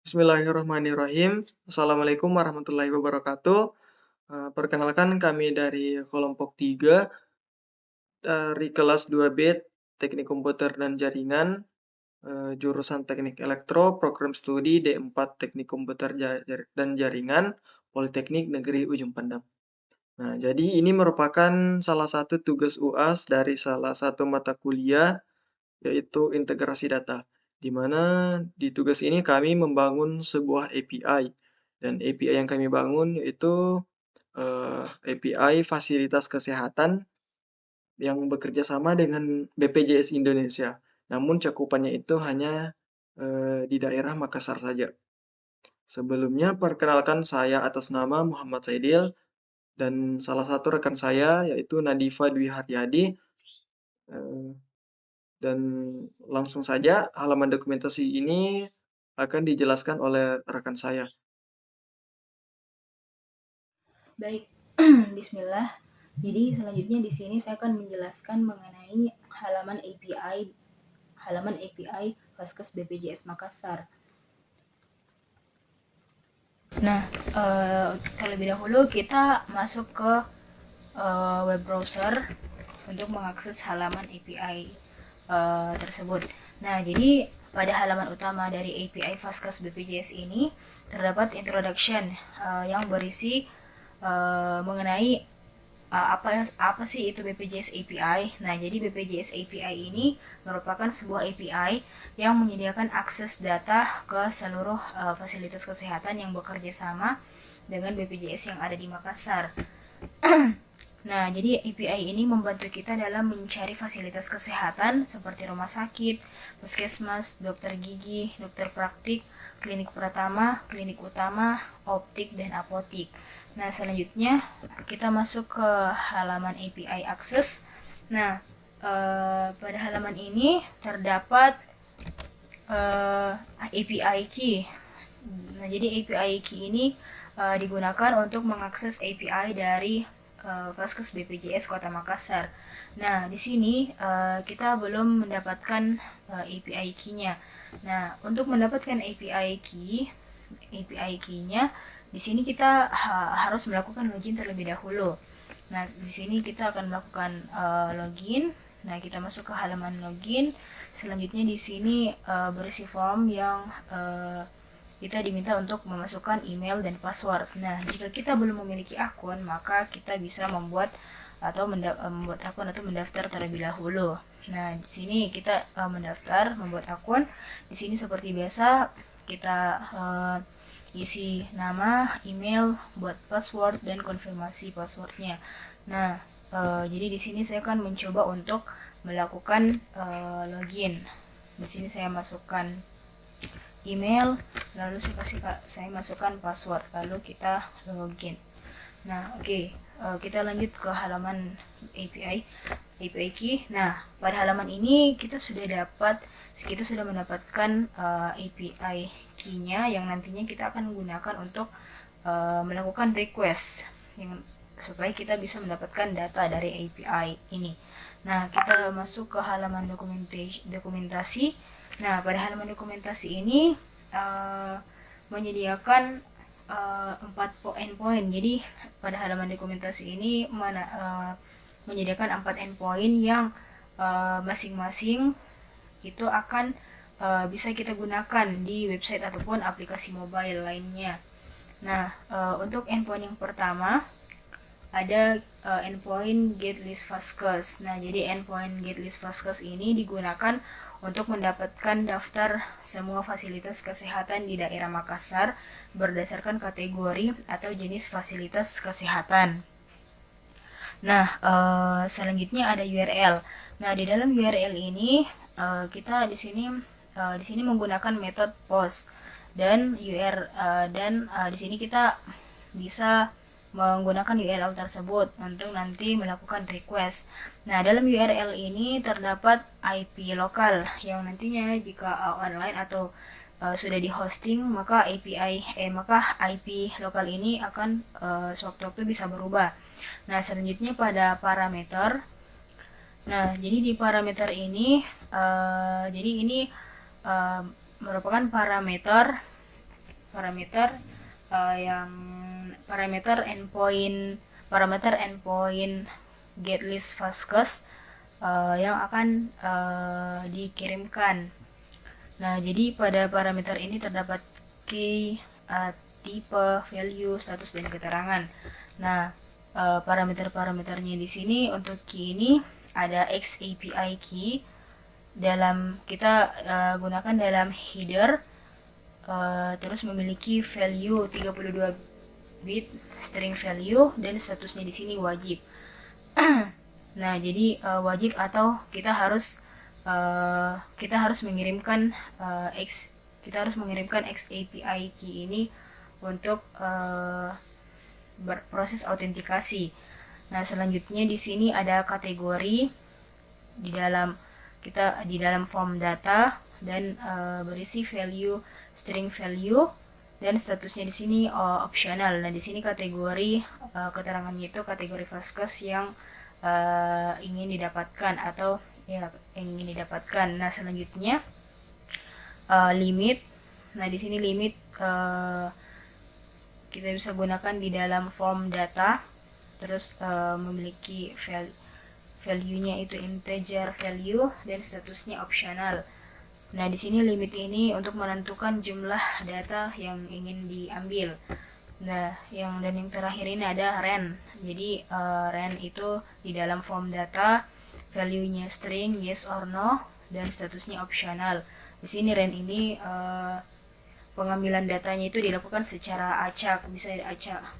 Bismillahirrahmanirrahim. Assalamualaikum warahmatullahi wabarakatuh. Perkenalkan kami dari kelompok 3 dari kelas 2B Teknik Komputer dan Jaringan, jurusan Teknik Elektro, Program Studi D4 Teknik Komputer dan Jaringan, Politeknik Negeri Ujung Pandang. Nah, jadi ini merupakan salah satu tugas UAS dari salah satu mata kuliah, yaitu integrasi data, di mana di tugas ini kami membangun sebuah API, dan API yang kami bangun yaitu API fasilitas kesehatan yang bekerja sama dengan BPJS Indonesia, namun cakupannya itu hanya di daerah Makassar saja. Sebelumnya perkenalkan, saya atas nama Muhammad Saidil dan salah satu rekan saya yaitu Nadifa Dwi Haryadi. eh, Dan langsung saja halaman dokumentasi ini akan dijelaskan oleh rekan saya. Baik, Bismillah. Jadi selanjutnya di sini saya akan menjelaskan mengenai halaman API Vaskes BPJS Makassar. Nah, terlebih dahulu kita masuk ke web browser untuk mengakses halaman API tersebut. Nah, jadi pada halaman utama dari API Vaskes BPJS ini terdapat introduction yang berisi mengenai apa sih itu BPJS API. Nah, jadi BPJS API ini merupakan sebuah API yang menyediakan akses data ke seluruh fasilitas kesehatan yang bekerja sama dengan BPJS yang ada di Makassar. Nah, jadi API ini membantu kita dalam mencari fasilitas kesehatan seperti rumah sakit, puskesmas, dokter gigi, dokter praktik, klinik pertama, klinik utama, optik, dan apotik. Nah, selanjutnya kita masuk ke halaman API Access. Nah, pada halaman ini terdapat API Key. Nah, jadi API Key ini digunakan untuk mengakses API dari Vaskes BPJS Kota Makassar. Nah, di sini kita belum mendapatkan API key-nya. Nah, untuk mendapatkan API key-nya, di sini kita harus melakukan login terlebih dahulu. Nah, di sini kita akan melakukan login. Nah, kita masuk ke halaman login. Selanjutnya di sini berisi form yang kita diminta untuk memasukkan email dan password. Nah, jika kita belum memiliki akun, maka kita bisa membuat akun atau mendaftar terlebih dahulu. Nah, di sini kita mendaftar, membuat akun. Di sini seperti biasa kita isi nama, email, buat password dan konfirmasi passwordnya. Nah, jadi di sini saya akan mencoba untuk melakukan login. Di sini saya masukkan email, lalu saya masukkan password, lalu kita login. Nah, oke. Kita lanjut ke halaman API key. Nah, pada halaman ini kita sudah mendapatkan API key-nya yang nantinya kita akan gunakan untuk melakukan request supaya kita bisa mendapatkan data dari API ini. Nah, kita masuk ke halaman dokumentasi. Nah, pada halaman dokumentasi ini menyediakan 4 endpoint. Jadi pada halaman dokumentasi ini menyediakan 4 endpoint yang masing-masing itu akan bisa kita gunakan di website ataupun aplikasi mobile lainnya. Nah, untuk endpoint yang pertama ada endpoint get list Vaskes. Nah, jadi endpoint get list Vaskes ini digunakan untuk mendapatkan daftar semua fasilitas kesehatan di daerah Makassar berdasarkan kategori atau jenis fasilitas kesehatan. Nah, selanjutnya ada URL. Nah, di dalam URL ini kita di sini menggunakan metode post dan di sini kita bisa menggunakan URL tersebut untuk nanti melakukan request. Nah, dalam URL ini terdapat IP lokal yang nantinya jika online atau sudah di hosting, maka IP lokal ini akan sewaktu-waktu bisa berubah. Nah, selanjutnya pada parameter. Nah, jadi di parameter ini merupakan parameter parameter yang parameter endpoint get list fastcache yang akan dikirimkan. Nah, jadi pada parameter ini terdapat key, tipe, value, status, dan keterangan. Nah, parameter-parameternya di sini untuk key ini ada XAPI key, kita gunakan dalam header, terus memiliki value 32 bit string value, dan statusnya di sini wajib. Nah, jadi wajib atau kita harus mengirimkan XAPI key ini untuk berproses autentikasi. Nah, selanjutnya di sini ada kategori di dalam form data, dan berisi value string value, dan statusnya di sini optional. Nah, di sini kategori keterangannya itu kategori fastcache yang ingin didapatkan atau ingin didapatkan. Nah, selanjutnya limit. Nah, di sini limit kita bisa gunakan di dalam form data, terus memiliki value-nya itu integer value, dan statusnya optional. Nah, di sini limit ini untuk menentukan jumlah data yang ingin diambil. Nah, yang terakhir ini ada ren. Jadi ren itu di dalam form data, value-nya string yes or no, dan statusnya optional. Di sini ren ini pengambilan datanya itu dilakukan secara acak, bisa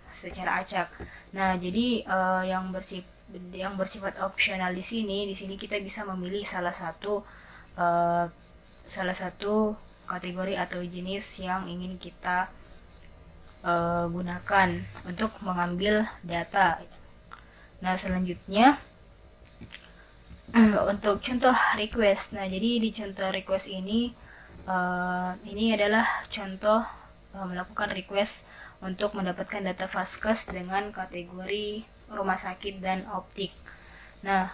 secara acak. Nah, jadi yang bersifat optional di sini kita bisa memilih salah satu kategori atau jenis yang ingin kita gunakan untuk mengambil data. Nah, selanjutnya untuk contoh request. Nah, jadi di contoh request ini adalah contoh melakukan request untuk mendapatkan data fastcache dengan kategori rumah sakit dan optik. Nah,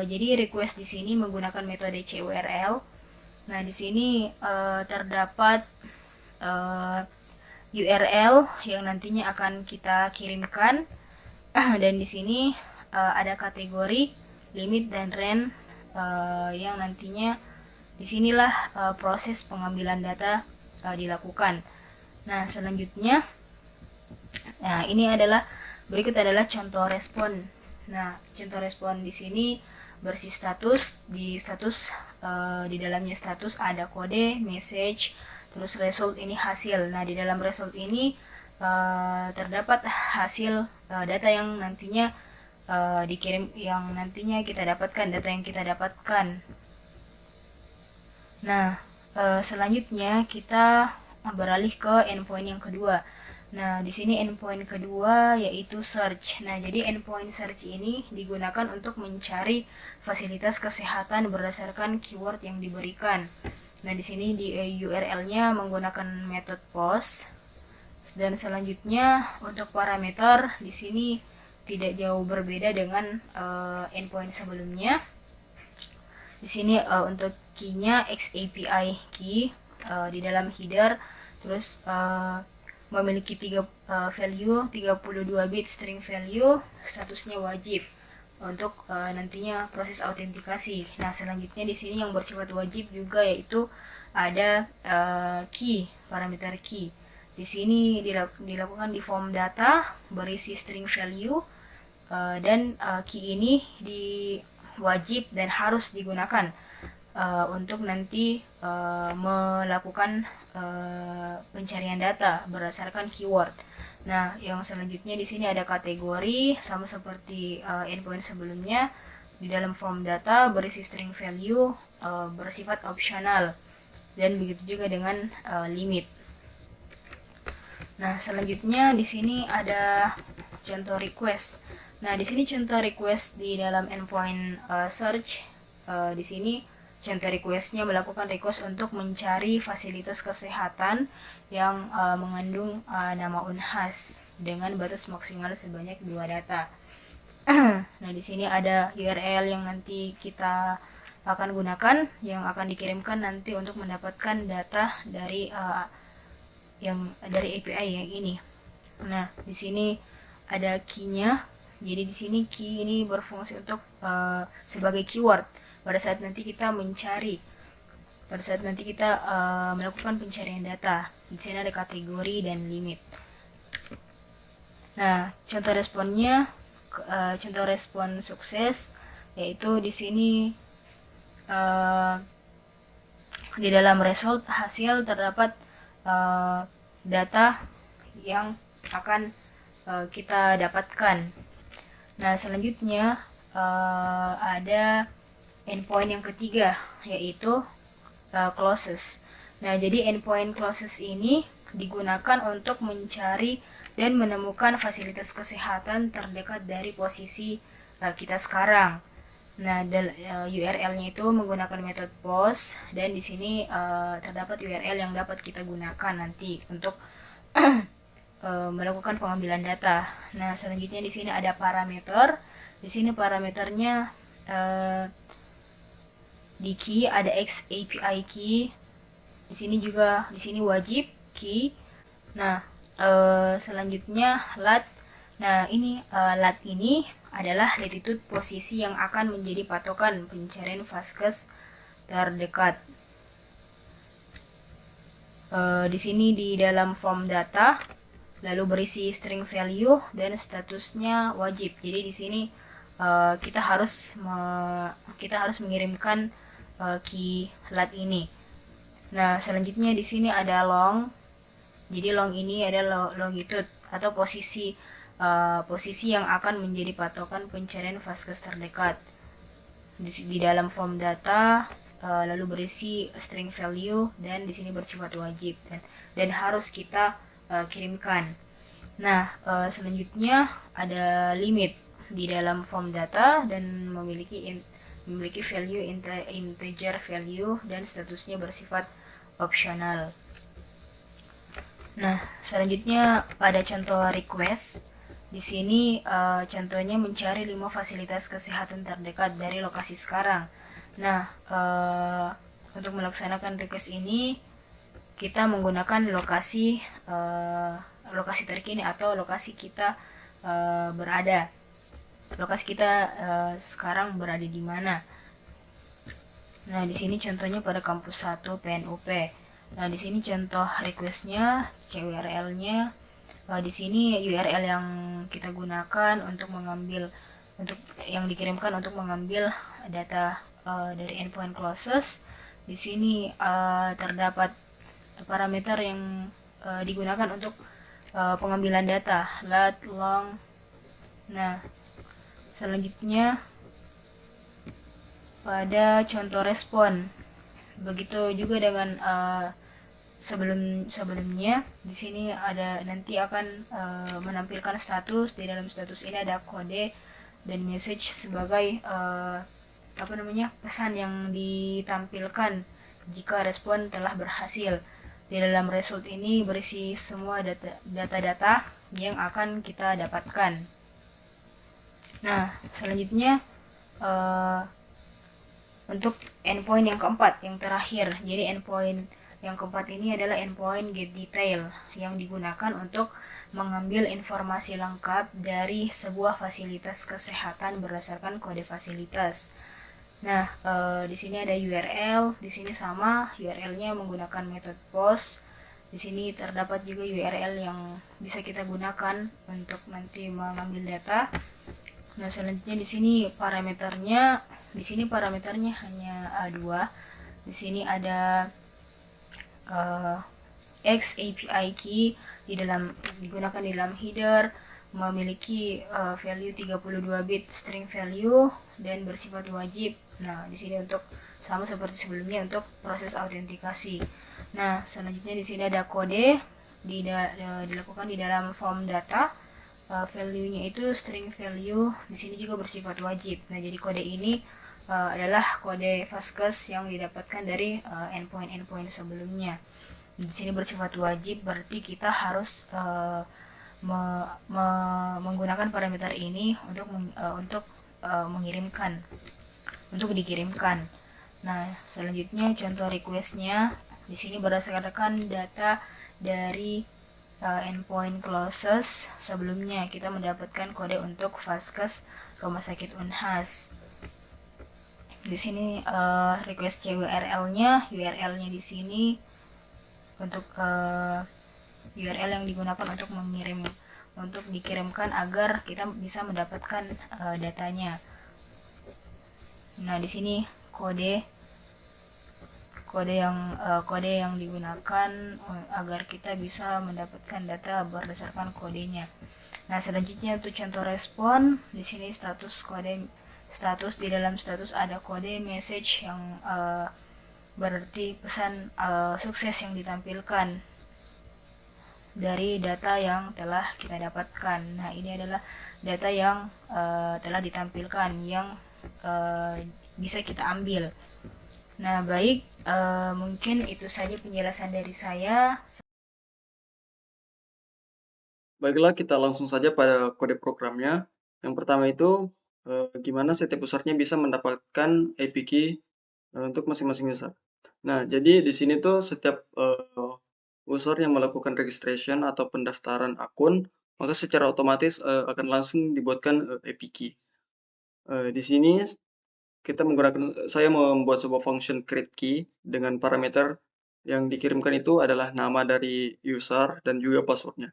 jadi request di sini menggunakan metode CURL. Nah, di sini terdapat URL yang nantinya akan kita kirimkan, dan di sini ada kategori, limit, dan ren yang nantinya disinilah proses pengambilan data dilakukan. Nah, selanjutnya, berikut adalah contoh respon. Nah, contoh respon di sini bersih status. Di dalamnya status ada kode, message, terus result ini hasil. Nah, di dalam result ini terdapat hasil data yang nantinya dikirim, yang nantinya kita dapatkan, data yang kita dapatkan. Nah, selanjutnya kita beralih ke endpoint yang kedua. Nah, di sini endpoint kedua yaitu search. Nah, jadi endpoint search ini digunakan untuk mencari fasilitas kesehatan berdasarkan keyword yang diberikan. Nah, di sini di URL-nya menggunakan metode post. Dan selanjutnya untuk parameter di sini tidak jauh berbeda dengan endpoint sebelumnya. Di sini untuk key-nya XAPI key di dalam header, terus memiliki value 32 bit string value, statusnya wajib untuk nantinya proses autentikasi. Nah, selanjutnya di sini yang bersifat wajib juga yaitu ada key, parameter key. Di sini dilakukan di form data berisi string value, dan key ini wajib dan harus digunakan untuk nanti melakukan pencarian data berdasarkan keyword. Nah, yang selanjutnya di sini ada kategori, sama seperti endpoint sebelumnya. Di dalam form data berisi string value, bersifat optional, dan begitu juga dengan limit. Nah, selanjutnya di sini ada contoh request. Nah, di sini contoh request di dalam endpoint search. Di sini contoh requestnya melakukan request untuk mencari fasilitas kesehatan yang mengandung nama Unhas dengan batas maksimal sebanyak 2 data. Nah, di sini ada URL yang nanti kita akan gunakan, yang akan dikirimkan nanti untuk mendapatkan data dari yang dari API yang ini. Nah, di sini ada key-nya. Jadi di sini key ini berfungsi untuk sebagai keyword pada saat nanti kita melakukan pencarian data. Di sini ada kategori dan limit. Nah, contoh respon sukses yaitu di sini di dalam result hasil terdapat data yang akan kita dapatkan. Nah, selanjutnya ada endpoint yang ketiga, yaitu clauses. Nah, jadi endpoint clauses ini digunakan untuk mencari dan menemukan fasilitas kesehatan terdekat dari posisi kita sekarang. Nah, URL-nya itu menggunakan metode post, dan di sini terdapat URL yang dapat kita gunakan nanti untuk melakukan pengambilan data. Nah, selanjutnya di sini ada parameter. Di sini parameternya di key ada X API key. Di sini wajib key. Nah, selanjutnya lat. Nah, ini lat ini adalah latitude posisi yang akan menjadi patokan pencarian vaskes terdekat. Di sini di dalam form data lalu berisi string value dan statusnya wajib. Jadi di sini kita harus mengirimkan key lat ini. Nah, selanjutnya di sini ada long. Jadi long ini adalah longitude atau posisi yang akan menjadi patokan pencarian vaskes terdekat. Di dalam form data lalu berisi string value dan di sini bersifat wajib dan harus kita kirimkan. Nah, selanjutnya ada limit di dalam form data dan memiliki value integer value dan statusnya bersifat opsional. Nah, selanjutnya pada contoh request. Di sini contohnya mencari 5 fasilitas kesehatan terdekat dari lokasi sekarang. Nah, untuk melaksanakan request ini kita menggunakan lokasi terkini atau lokasi kita berada. Lokasi kita sekarang berada di mana? Nah, di sini contohnya pada kampus 1 PNUP. Nah, di sini contoh requestnya, URL-nya. Di sini URL yang kita gunakan untuk yang dikirimkan untuk mengambil data dari endpoint clauses. Di sini terdapat parameter yang digunakan untuk pengambilan data, lat, long. Nah, selanjutnya pada contoh respon. Begitu juga dengan sebelumnya. Di sini nanti akan menampilkan status. Di dalam status ini ada kode dan message sebagai pesan yang ditampilkan jika respon telah berhasil. Di dalam result ini berisi semua data-data yang akan kita dapatkan. Nah, selanjutnya untuk endpoint yang keempat, yang terakhir. Jadi endpoint yang keempat ini adalah endpoint get detail yang digunakan untuk mengambil informasi lengkap dari sebuah fasilitas kesehatan berdasarkan kode fasilitas. Nah, di sini ada URL, di sini sama URL-nya menggunakan metode post. Di sini terdapat juga URL yang bisa kita gunakan untuk nanti mengambil data. Nah, selanjutnya di sini parameternya hanya 2. Di sini ada X API key digunakan di dalam header, memiliki value 32 bit string value dan bersifat wajib. Nah, di sini untuk sama seperti sebelumnya untuk proses autentikasi. Nah, selanjutnya di sini ada kode dilakukan di dalam form data. Value-nya itu string value, di sini juga bersifat wajib. Nah, jadi kode ini adalah kode vaskes yang didapatkan dari endpoint sebelumnya. Di sini bersifat wajib, berarti kita harus menggunakan parameter ini untuk dikirimkan. Nah, selanjutnya contoh requestnya. Di sini berdasarkan data dari endpoint closes sebelumnya kita mendapatkan kode untuk Vaskes Rumah Sakit Unhas. Di sini request URL-nya di sini untuk URL yang digunakan untuk dikirimkan agar kita bisa mendapatkan datanya. Nah, di sini kode yang digunakan agar kita bisa mendapatkan data berdasarkan kodenya. Nah, selanjutnya untuk contoh respon, di sini di dalam status ada kode message yang berarti pesan sukses yang ditampilkan dari data yang telah kita dapatkan. Nah, ini adalah data yang telah ditampilkan yang bisa kita ambil. Nah, baik, mungkin itu saja penjelasan dari saya. Baiklah, kita langsung saja pada kode programnya. Yang pertama itu, gimana setiap usernya bisa mendapatkan API key untuk masing-masing user. Nah, jadi di sini tuh setiap user yang melakukan registration atau pendaftaran akun, maka secara otomatis akan langsung dibuatkan API key. Di sini saya membuat sebuah function create key dengan parameter yang dikirimkan itu adalah nama dari user dan juga passwordnya.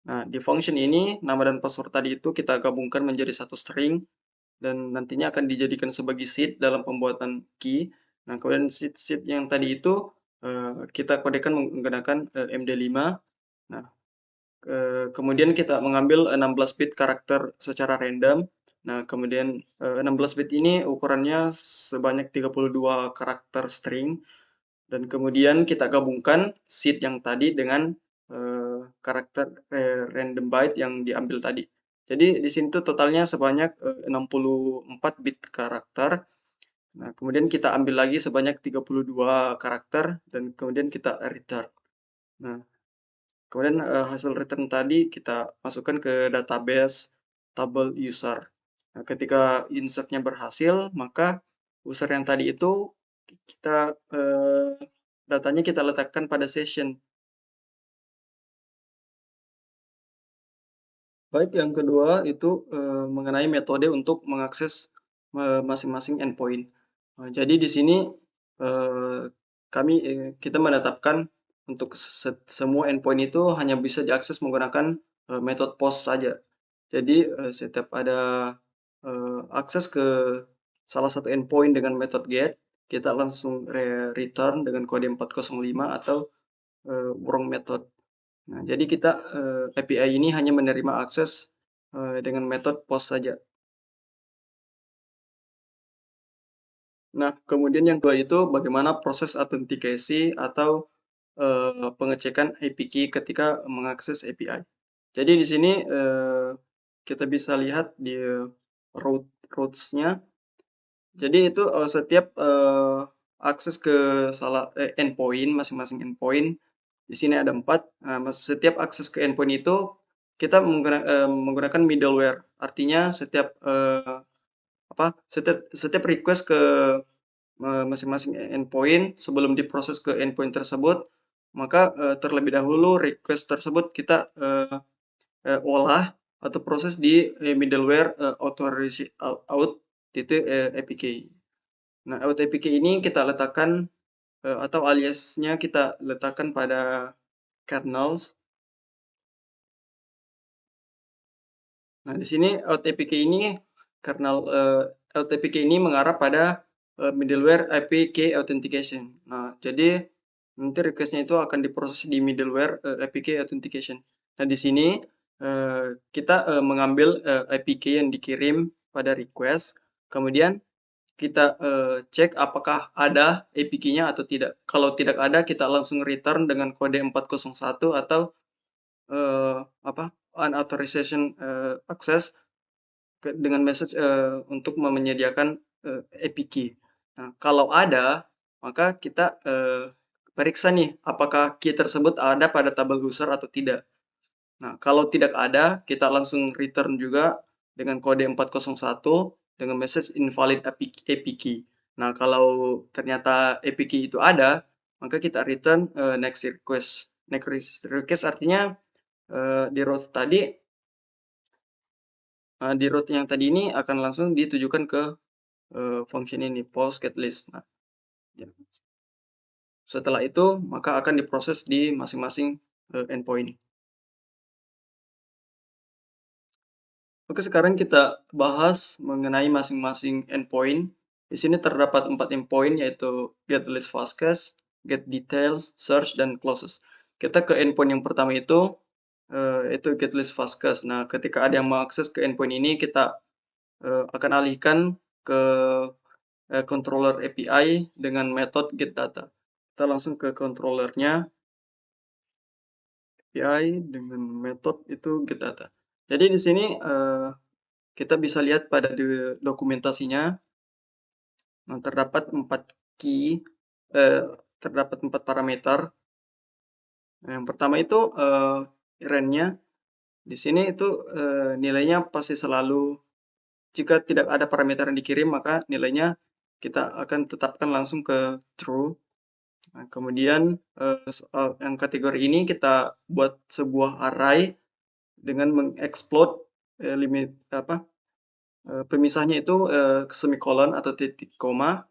Nah, di function ini, nama dan password tadi itu kita gabungkan menjadi satu string, dan nantinya akan dijadikan sebagai seed dalam pembuatan key. Nah, kemudian seed yang tadi itu kita kodekan menggunakan MD5. Nah, kemudian kita mengambil 16 bit karakter secara random. Nah, kemudian 16 bit ini ukurannya sebanyak 32 karakter string. Dan kemudian kita gabungkan seed yang tadi dengan karakter random byte yang diambil tadi. Jadi di sini tuh totalnya sebanyak 64 bit karakter. Nah, kemudian kita ambil lagi sebanyak 32 karakter dan kemudian kita return. Nah, kemudian hasil return tadi kita masukkan ke database tabel user. Nah, ketika insertnya berhasil, maka user yang tadi itu kita datanya kita letakkan pada session. Baik, yang kedua itu mengenai metode untuk mengakses masing-masing endpoint. Jadi di sini kita menetapkan untuk semua endpoint itu hanya bisa diakses menggunakan metode POST saja. Jadi setiap ada akses ke salah satu endpoint dengan metode get, kita langsung return dengan kode 405 atau wrong method. Nah, jadi kita API ini hanya menerima akses dengan metode POST saja. Nah, kemudian yang kedua itu bagaimana proses autentikasi atau pengecekan API key ketika mengakses API. Jadi di sini kita bisa lihat di routes-nya. Jadi itu setiap akses ke endpoint, masing-masing endpoint, di sini ada 4. Nah, setiap akses ke endpoint itu kita menggunakan middleware. Artinya setiap setiap request ke masing-masing endpoint sebelum diproses ke endpoint tersebut, maka terlebih dahulu request tersebut kita olah atau proses di middleware out.apk. Nah, out.apk ini kita letakkan atau aliasnya kita letakkan pada kernels. Nah, di sini out.apk ini out.apk ini mengarah pada middleware APK authentication. Nah, jadi nanti request-nya itu akan diproses di middleware APK authentication. Nah, di sini kita mengambil APK yang dikirim pada request, kemudian kita cek apakah ada APK-nya atau tidak. Kalau tidak ada, kita langsung return dengan kode 401 atau unauthorization access dengan message untuk menyediakan API key. Nah, kalau ada, maka kita periksa nih apakah key tersebut ada pada tabel user atau tidak. Nah, kalau tidak ada, kita langsung return juga dengan kode 401 dengan message invalid API key. Nah, kalau ternyata API key itu ada, maka kita return next request next request artinya di route tadi, di route yang tadi ini akan langsung ditujukan ke function ini post get list. Nah, ya. Setelah itu maka akan diproses di masing-masing endpoint. Oke, sekarang kita bahas mengenai masing-masing endpoint. Di sini terdapat 4 endpoint yaitu get list fastcache, get details, search, dan closes. Kita ke endpoint yang pertama itu get list fastcache. Nah, ketika ada yang mengakses ke endpoint ini, kita akan alihkan ke controller API dengan metode get data. Kita langsung ke controllernya API dengan metode itu get data. Jadi di sini kita bisa lihat pada dokumentasinya, terdapat 4 key, terdapat 4 parameter. Yang pertama itu range-nya. Di sini itu nilainya pasti selalu, jika tidak ada parameter yang dikirim maka nilainya kita akan tetapkan langsung ke true. Nah, kemudian soal yang kategori ini kita buat sebuah array dengan mengexplode limit pemisahnya itu semikolon atau titik koma.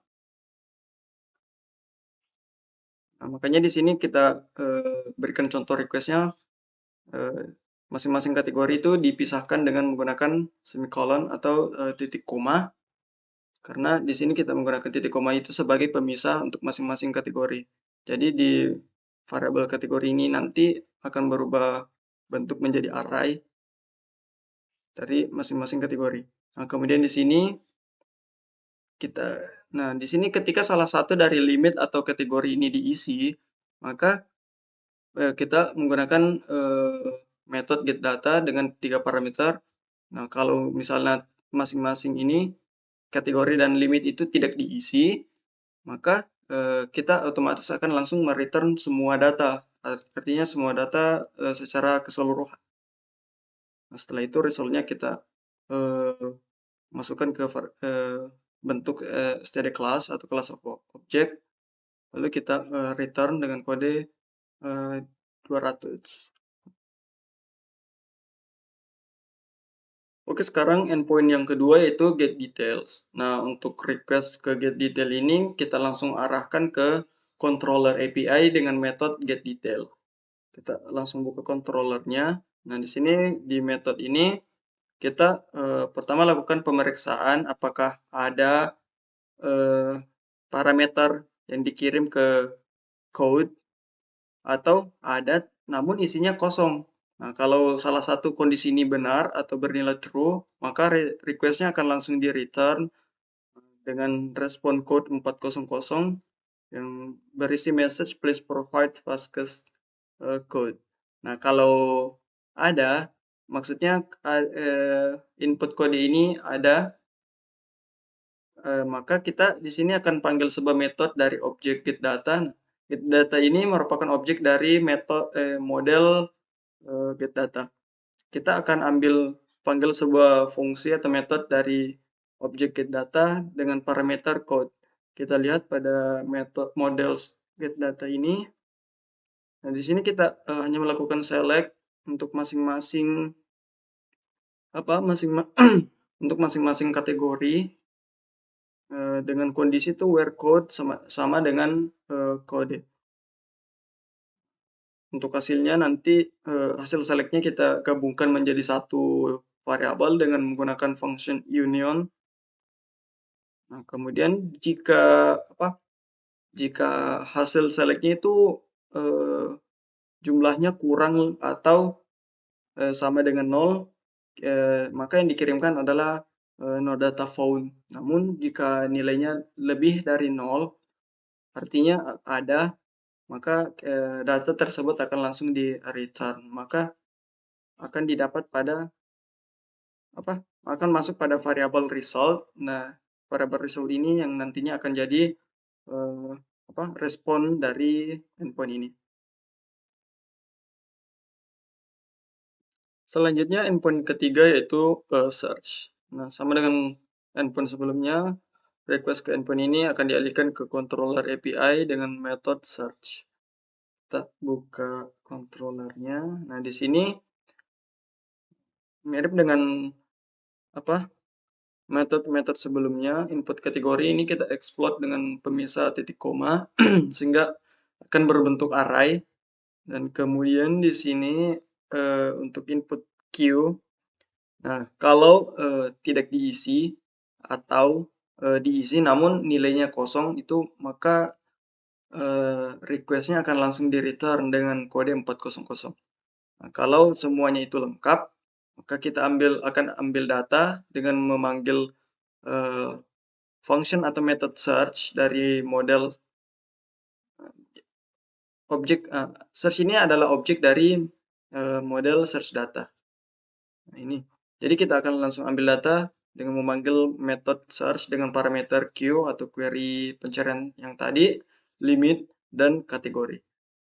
Nah, makanya di sini kita berikan contoh request-nya, masing-masing kategori itu dipisahkan dengan menggunakan semikolon atau titik koma, karena di sini kita menggunakan titik koma itu sebagai pemisah untuk masing-masing kategori. Jadi di variabel kategori ini nanti akan berubah bentuk menjadi array dari masing-masing kategori. Nah, kemudian di sini di sini ketika salah satu dari limit atau kategori ini diisi, maka kita menggunakan metode getData dengan 3 parameter. Nah, kalau misalnya masing-masing ini kategori dan limit itu tidak diisi, maka kita otomatis akan langsung mereturn semua data. Artinya semua data secara keseluruhan. Nah, setelah itu resultnya kita masukkan ke bentuk std class atau class of object, lalu kita return dengan kode 200. Oke, sekarang endpoint yang kedua yaitu get details. Nah, untuk request ke get detail ini kita langsung arahkan ke controller API dengan metode get detail. Kita langsung buka controllernya. Nah, di sini di metode ini kita pertama lakukan pemeriksaan apakah ada parameter yang dikirim ke code atau ada namun isinya kosong. Nah, kalau salah satu kondisi ini benar atau bernilai true, maka request-nya akan langsung di-return dengan respon code 400 yang berisi message please provide fastcache code. Nah, kalau ada, maksudnya input kode ini ada, maka kita di sini akan panggil sebuah metode dari objek getData. GetData ini merupakan objek dari model getData. Kita akan panggil sebuah fungsi atau metode dari objek getData dengan parameter code. Kita lihat pada metode model getData ini. Nah, di sini kita hanya melakukan select untuk masing-masing untuk masing-masing kategori dengan kondisi itu where code sama dengan kode. Untuk hasilnya nanti hasil selectnya kita gabungkan menjadi satu variabel dengan menggunakan function union. Nah, kemudian jika hasil selectnya itu jumlahnya kurang atau sama dengan 0, maka yang dikirimkan adalah no data found. Namun jika nilainya lebih dari 0, artinya ada, maka data tersebut akan langsung di-return. Maka akan didapat pada akan masuk pada variabel result. Nah, variabel result ini yang nantinya akan jadi respon dari endpoint ini. Selanjutnya endpoint ketiga yaitu search. Nah, sama dengan endpoint sebelumnya, request ke endpoint ini akan dialihkan ke controller API dengan metode search. Kita buka controllernya. Nah, di sini mirip dengan apa metode-metode sebelumnya, input kategori ini kita explode dengan pemisah titik koma sehingga akan berbentuk array. Dan kemudian di sini untuk input Q, nah kalau tidak diisi atau diisi namun nilainya kosong itu maka request-nya akan langsung di return dengan kode 400. Nah, kalau semuanya itu lengkap, maka kita akan ambil data dengan memanggil eh, function atau method search dari model objek search ini adalah objek dari model search data. Nah, ini. Jadi kita akan langsung ambil data dengan memanggil method search dengan parameter Q atau query pencarian yang tadi, limit, dan kategori.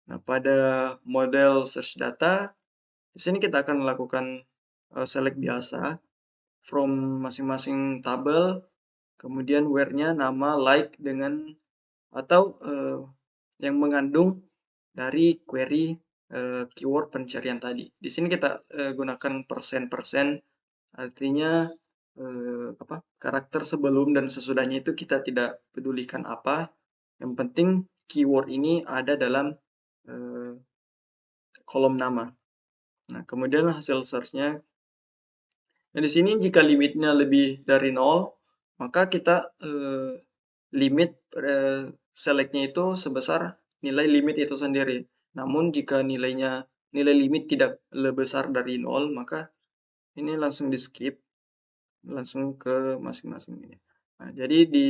Nah, pada model search data, di sini kita akan melakukan select biasa from masing-masing tabel, kemudian where-nya nama, like, dengan atau yang mengandung dari query keyword pencarian tadi. Di sini kita gunakan persen-persen, artinya karakter sebelum dan sesudahnya itu kita tidak pedulikan apa. Yang penting keyword ini ada dalam kolom nama. Nah, kemudian hasil search-nya. Nah, di sini jika limitnya lebih dari 0, maka kita limit select-nya itu sebesar nilai limit itu sendiri. Namun jika nilai limit tidak lebih besar dari 0, maka ini langsung di skip, langsung ke masing-masing ini. Nah, jadi di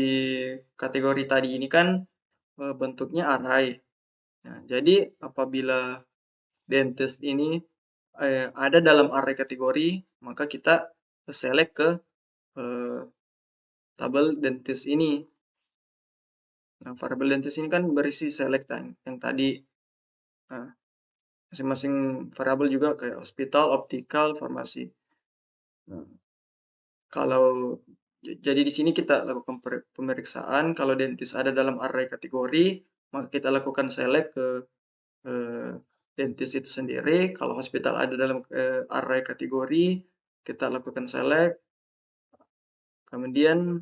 kategori tadi ini kan bentuknya array. Nah, jadi apabila dentist ini ada dalam array kategori, maka kita select ke tabel dentist ini. Nah, variabel dentist ini kan berisi select yang tadi. Nah, masing-masing variabel juga kayak hospital, optical, farmasi. Nah, kalau jadi di sini kita lakukan pemeriksaan kalau dentist ada dalam array kategori, maka kita lakukan select ke dentist itu sendiri. Kalau hospital ada dalam array kategori, kita lakukan select. Kemudian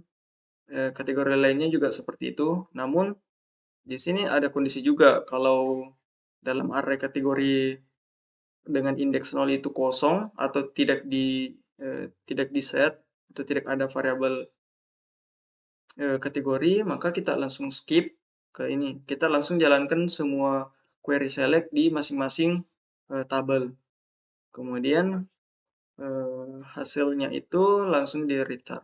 kategori lainnya juga seperti itu. Namun di sini ada kondisi juga kalau dalam array kategori dengan indeks 0 itu kosong atau tidak di set atau tidak ada variabel kategori, maka kita langsung skip ke ini. Kita langsung jalankan semua query select di masing-masing tabel. Kemudian hasilnya itu langsung di return.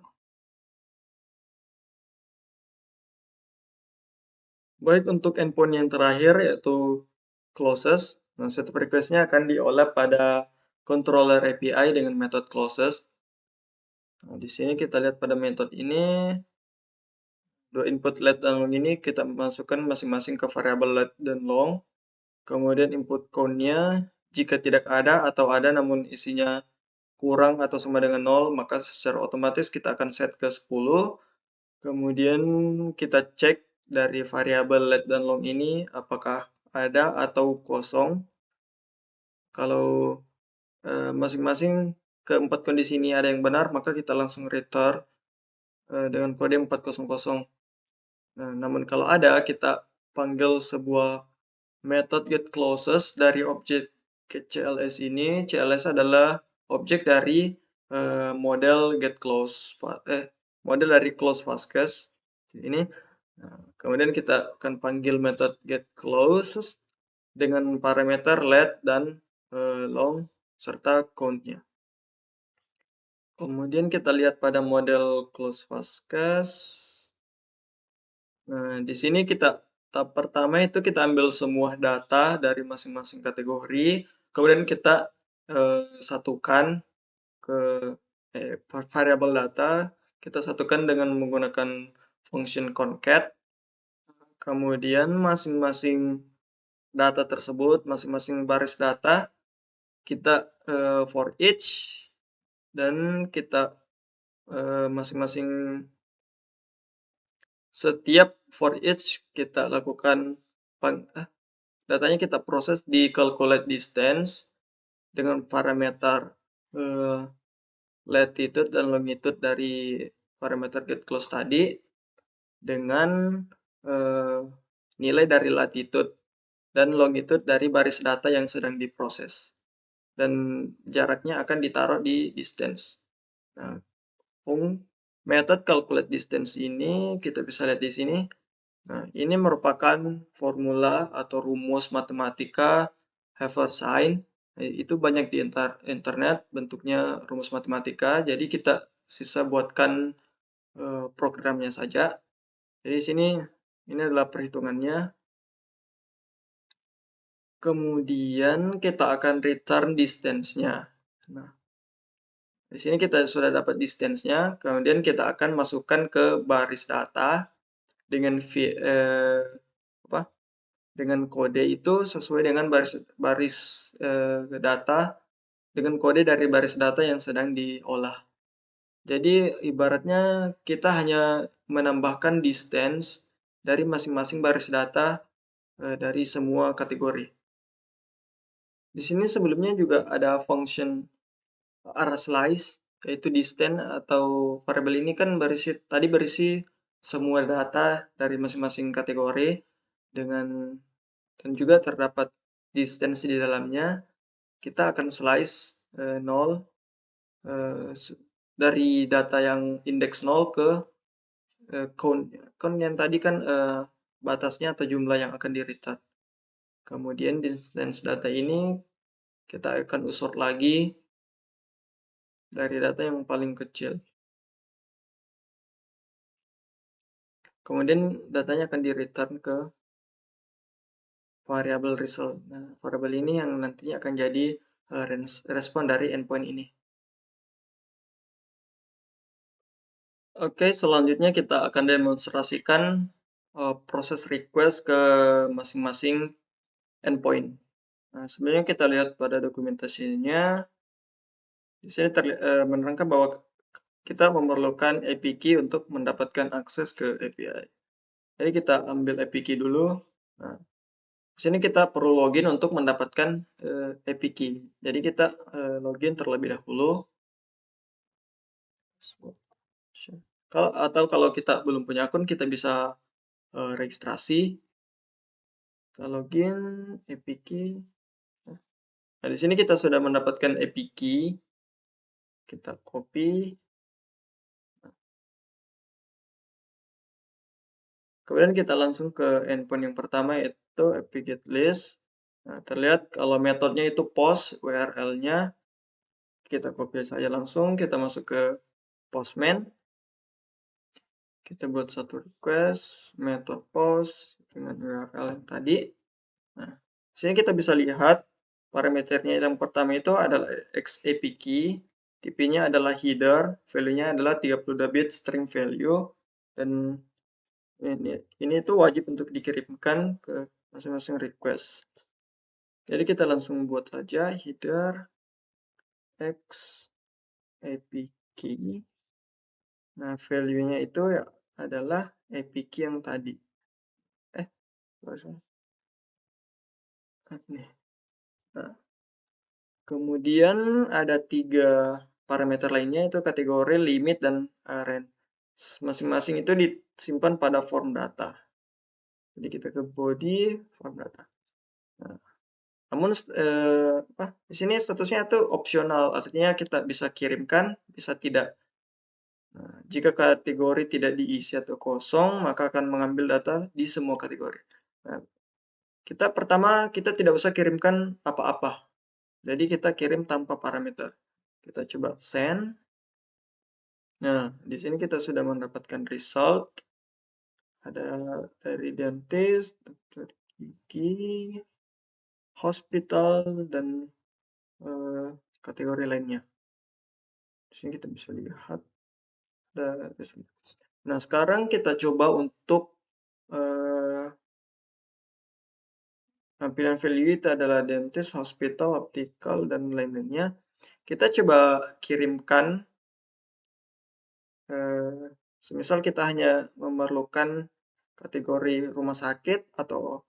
Baik, untuk endpoint yang terakhir yaitu closes. Nah, setiap request-nya akan diolah pada controller API dengan metode closes. Nah, di sini kita lihat pada metode ini, dua input let dan long ini kita masukkan masing-masing ke variabel let dan long. Kemudian input count-nya jika tidak ada atau ada namun isinya kurang atau sama dengan 0, maka secara otomatis kita akan set ke 10. Kemudian kita cek dari variabel let dan long ini apakah ada atau kosong. Kalau masing-masing keempat kondisi ini ada yang benar, maka kita langsung return dengan kode 400. Nah, namun kalau ada, kita panggil sebuah method getCloses dari objek CLS ini. CLS adalah objek dari model model dari close fastcache ini. Nah, kemudian kita akan panggil method getCloses dengan parameter let dan long serta count-nya. Kemudian kita lihat pada model close fastcache. Nah, di sini tahap pertama itu kita ambil semua data dari masing-masing kategori, kemudian kita satukan ke variabel data, kita satukan dengan menggunakan function concat. Kemudian masing-masing data tersebut, masing-masing baris data, kita for each dan kita masing-masing setiap for each kita lakukan datanya kita proses di calculate distance dengan parameter latitude dan longitude dari parameter get close tadi dengan nilai dari latitude dan longitude dari baris data yang sedang diproses. Dan jaraknya akan ditaruh di distance. Nah, method calculate distance ini kita bisa lihat di sini. Nah, ini merupakan formula atau rumus matematika Haversine. Itu banyak di internet bentuknya rumus matematika. Jadi kita sisa buatkan programnya saja. Jadi sini ini adalah perhitungannya. Kemudian kita akan return distance-nya. Nah, di sini kita sudah dapat distance-nya, kemudian kita akan masukkan ke baris data dengan dengan kode itu sesuai dengan baris data dengan kode dari baris data yang sedang diolah. Jadi ibaratnya kita hanya menambahkan distance dari masing-masing baris data dari semua kategori. Di sini sebelumnya juga ada function rslice, yaitu distance atau variabel ini kan berisi semua data dari masing-masing kategori dengan dan juga terdapat distance di dalamnya. Kita akan slice 0 dari data yang indeks 0 ke count yang tadi kan batasnya atau jumlah yang akan di-return. Kemudian distance data ini kita akan usort lagi dari data yang paling kecil. Kemudian datanya akan di-return ke variabel result. Nah, variabel ini yang nantinya akan jadi respon dari endpoint ini. Oke, selanjutnya kita akan demonstrasikan proses request ke masing-masing endpoint. Nah, sebenarnya kita lihat pada dokumentasinya, di sini menerangkan bahwa kita memerlukan API key untuk mendapatkan akses ke API. Jadi kita ambil API key dulu. Nah, di sini kita perlu login untuk mendapatkan API key. Jadi kita login terlebih dahulu. Kalau kita belum punya akun, kita bisa registrasi. Kita login, API key. Nah, di sini kita sudah mendapatkan API key. Kita copy. Kemudian kita langsung ke endpoint yang pertama, yaitu API get list. Nah, terlihat kalau metodenya itu post URL-nya. Kita copy saja langsung, kita masuk ke postman. Kita buat satu request, method post dengan URL yang tadi. Nah, di sini kita bisa lihat parameternya yang pertama itu adalah XAPI key, tipe-nya adalah header, value-nya adalah 32 bit string value, dan ini itu wajib untuk dikirimkan ke masing-masing request. Jadi kita langsung buat saja header XAPI key. Nah, value-nya itu adalah API key yang tadi. Nah, kemudian ada 3 parameter lainnya, itu kategori, limit, dan range. Masing-masing itu disimpan pada form data. Jadi kita ke body, form data. Nah, namun di sini statusnya itu opsional, artinya kita bisa kirimkan, bisa tidak. Nah, jika kategori tidak diisi atau kosong, maka akan mengambil data di semua kategori. Nah, pertama kita tidak usah kirimkan apa-apa. Jadi kita kirim tanpa parameter. Kita coba send. Nah, di sini kita sudah mendapatkan result. Ada dari dentist, dokter gigi, hospital, dan kategori lainnya. Di sini kita bisa lihat. Nah, sekarang kita coba untuk tampilan value itu adalah dentist, hospital, optical, dan lain-lainnya. Kita coba kirimkan, semisal kita hanya memerlukan kategori rumah sakit atau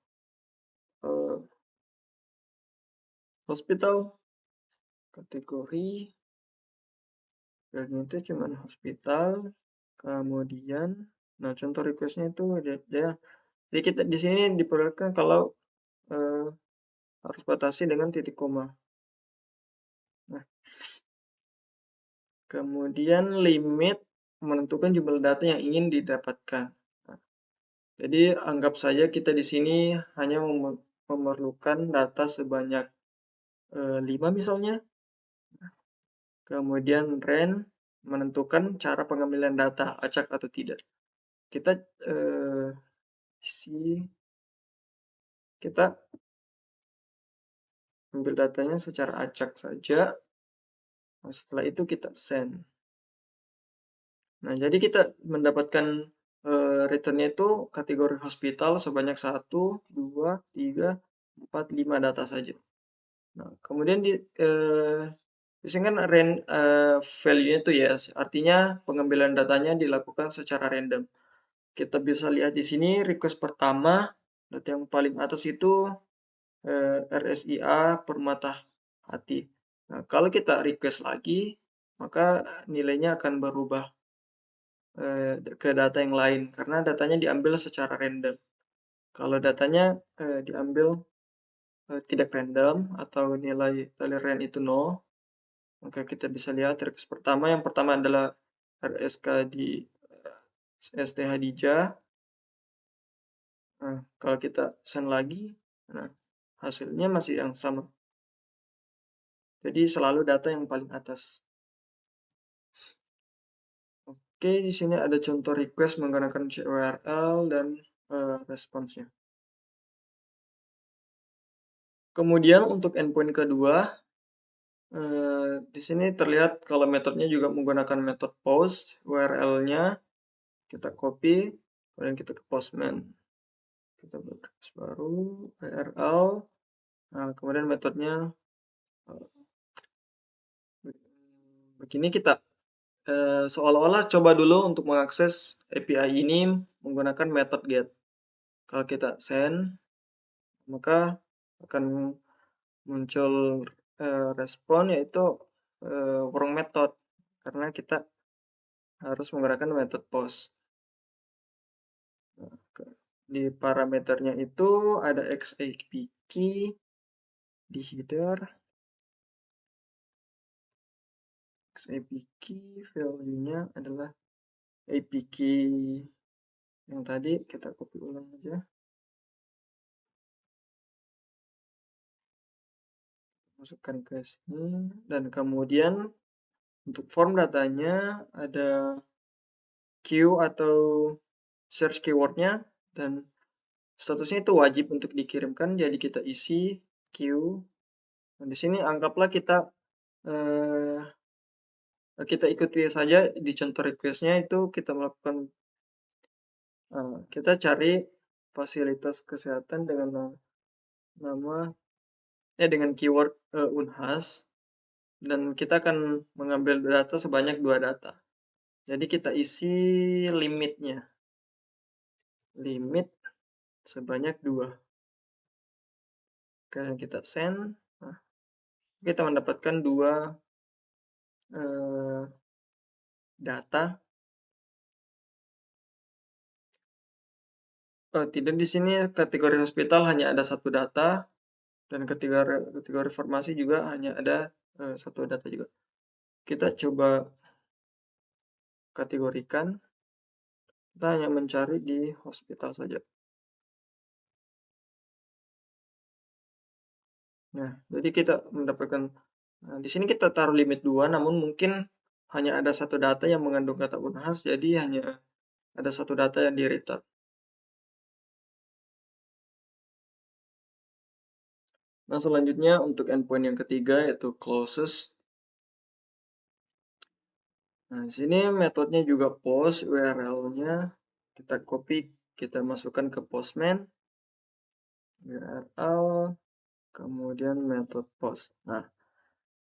hospital, kategori, filenya itu cuman hospital, kemudian, nah contoh requestnya itu ya, jadi kita di sini diperlukan kalau harus batasi dengan titik koma. Nah, kemudian limit menentukan jumlah data yang ingin didapatkan. Nah, jadi anggap saja kita di sini hanya memerlukan data sebanyak 5 misalnya. Kemudian range menentukan cara pengambilan data, acak atau tidak. Kita kita ambil datanya secara acak saja. Nah, setelah itu kita send. Nah, jadi kita mendapatkan returnnya itu kategori hospital sebanyak 1, 2, 3, 4, 5 data saja. Nah, kemudian di sini kan value-nya itu ya, artinya pengambilan datanya dilakukan secara random. Kita bisa lihat di sini request pertama, data yang paling atas itu RSIA Permata Hati. Nah, kalau kita request lagi, maka nilainya akan berubah ke data yang lain karena datanya diambil secara random. Kalau datanya diambil tidak random atau nilai toleran itu 0, maka kita bisa lihat request pertama. Yang pertama adalah RSK di ST Hadijah. Nah, kalau kita send lagi, nah hasilnya masih yang sama. Jadi selalu data yang paling atas. Oke, di sini ada contoh request menggunakan CURL dan responsnya. Kemudian untuk endpoint kedua, di sini terlihat kalau metodenya juga menggunakan metode post, URL-nya kita copy, kemudian kita ke Postman. Kita buat request baru, URL, nah kemudian metodenya begini. Kita seolah-olah coba dulu untuk mengakses API ini menggunakan metode get. Kalau kita send, maka akan muncul respon yaitu wrong method karena kita harus menggunakan metode post. Nah, di parameternya itu ada XAP key di header. XAP key value-nya adalah AP key yang tadi, kita copy ulang aja. Masukkan ke sini dan kemudian untuk form datanya ada queue atau search keywordnya dan statusnya itu wajib untuk dikirimkan, jadi kita isi queue. Nah, di sini anggaplah kita ikuti saja di contoh requestnya itu kita melakukan kita cari fasilitas kesehatan dengan nama dengan keyword Unhas dan kita akan mengambil data sebanyak 2 data. Jadi kita isi limitnya. Limit sebanyak 2. Kemudian kita send. Nah, kita mendapatkan 2 data. Tidak, di sini kategori hospital hanya ada 1 data dan kategori farmasi juga hanya ada 1 data juga. Kita coba kategorikan. Kita hanya mencari di hospital saja. Nah, jadi kita mendapatkan di sini kita taruh limit 2, namun mungkin hanya ada 1 data yang mengandung kata Unhas, jadi hanya ada 1 data yang di-return. Nah, selanjutnya untuk endpoint yang ketiga yaitu closest. Nah, di sini metodenya juga post, URL-nya kita copy, kita masukkan ke Postman, URL, kemudian metode post. Nah,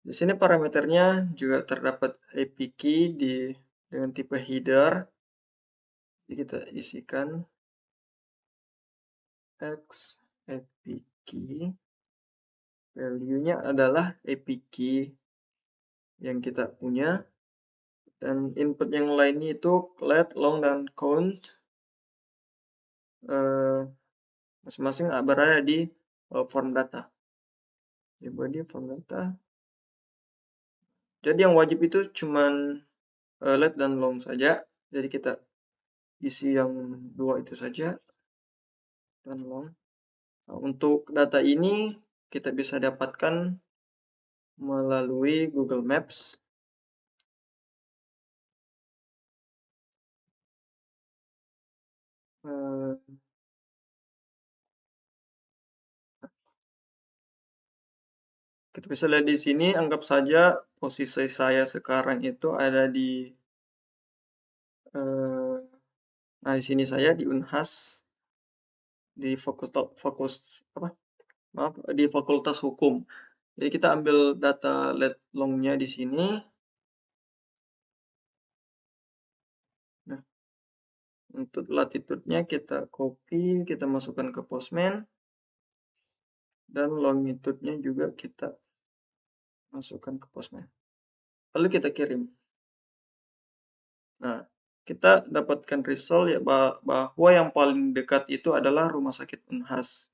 di sini parameternya juga terdapat AP key dengan tipe header. Jadi kita isikan X AP key Value-nya adalah API key yang kita punya, dan input yang lainnya itu let, long, dan count, eh, masing-masing berada di form data. Di body form data. Jadi yang wajib itu cuman let dan long saja. Jadi kita isi yang dua itu saja, dan long. Nah, untuk data ini kita bisa dapatkan melalui Google Maps. Eh, Kita bisa lihat di sini, anggap saja posisi saya sekarang itu ada di eh, nah di sini saya di Unhas, di fokus apa? Maaf, di Fakultas Hukum. Jadi kita ambil data let long-nya di sini. Nah, untuk latitude-nya kita copy, kita masukkan ke Postman, dan longitude-nya juga kita masukkan ke Postman. Lalu kita kirim. Nah, kita dapatkan result ya bahwa yang paling dekat itu adalah Rumah Sakit Unhas.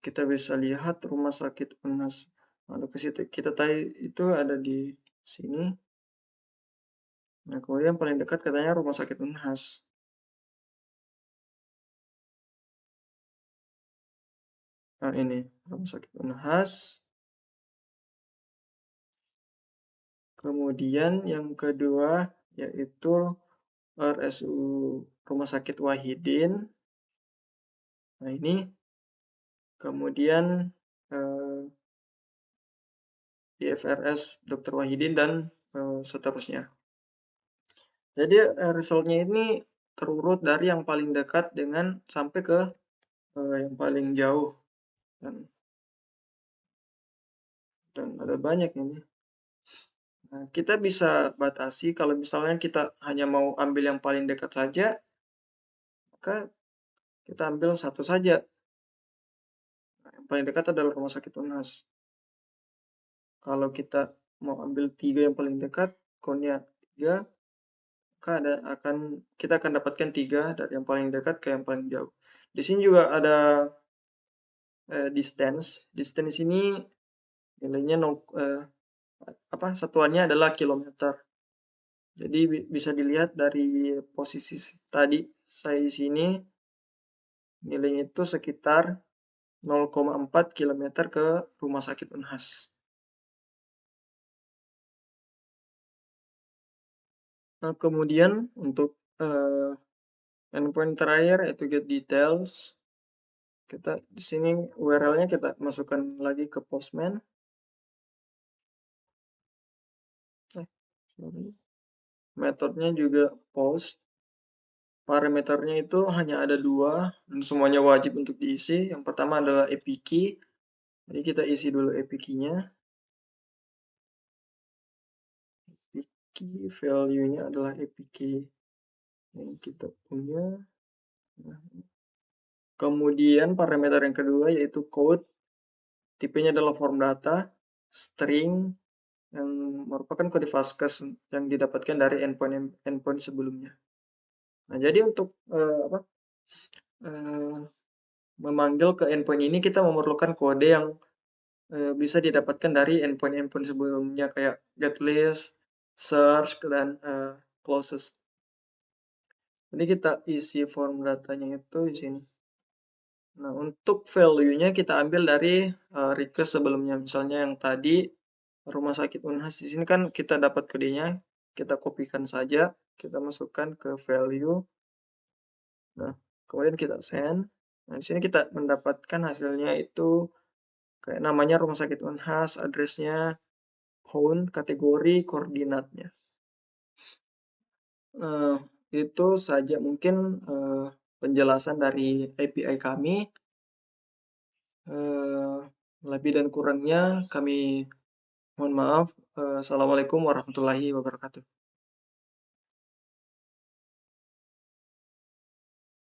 Kita bisa lihat Rumah Sakit Unhas. Nah, lokasi kita tadi itu ada di sini. Nah, kemudian paling dekat katanya Rumah Sakit Unhas. Nah, ini Rumah Sakit Unhas. Kemudian yang kedua yaitu RSU Rumah Sakit Wahidin. Nah, ini kemudian IFRS Dr. Wahidin dan seterusnya. Jadi resultnya ini terurut dari yang paling dekat dengan sampai ke yang paling jauh, dan ada banyak ini. Nah, kita bisa batasi kalau misalnya kita hanya mau ambil yang paling dekat saja, maka kita ambil satu saja. Nah, yang paling dekat adalah Rumah Sakit Unhas. Kalau kita mau ambil 3 yang paling dekat, count-nya 3, maka kita akan dapatkan 3 dari yang paling dekat ke yang paling jauh. Di sini juga ada distance. Distance ini nilainya satuannya adalah kilometer. Jadi bisa dilihat dari posisi tadi saya di sini, nilainya itu sekitar 0,4 km ke Rumah Sakit Unhas. Nah, kemudian untuk endpoint terakhir yaitu get details. Kita di sini URL-nya kita masukkan lagi ke Postman. Metodenya juga post. Parameternya itu hanya ada 2 dan semuanya wajib untuk diisi. Yang pertama adalah API key. Jadi kita isi dulu API key-nya. API key value-nya adalah API key yang kita punya. Nah, kemudian parameter yang kedua yaitu code. Tipenya adalah form data, string, yang merupakan kode Vasquez yang didapatkan dari endpoint sebelumnya. Nah, jadi untuk memanggil ke endpoint ini kita memerlukan kode yang bisa didapatkan dari endpoint sebelumnya kayak getlist, search, dan closest. Jadi kita isi form datanya itu di sini. Nah, untuk value-nya kita ambil dari request sebelumnya. Misalnya yang tadi Rumah Sakit Unhas, di sini kan kita dapat kodenya, kita kopikan saja, kita masukkan ke value. Nah, kemudian kita send. Nah, di sini kita mendapatkan hasilnya itu kayak namanya Rumah Sakit Unhas, address-nya, phone, kategori, koordinatnya. Itu saja mungkin penjelasan dari API kami. Lebih dan kurangnya kami mohon maaf. Assalamualaikum warahmatullahi wabarakatuh.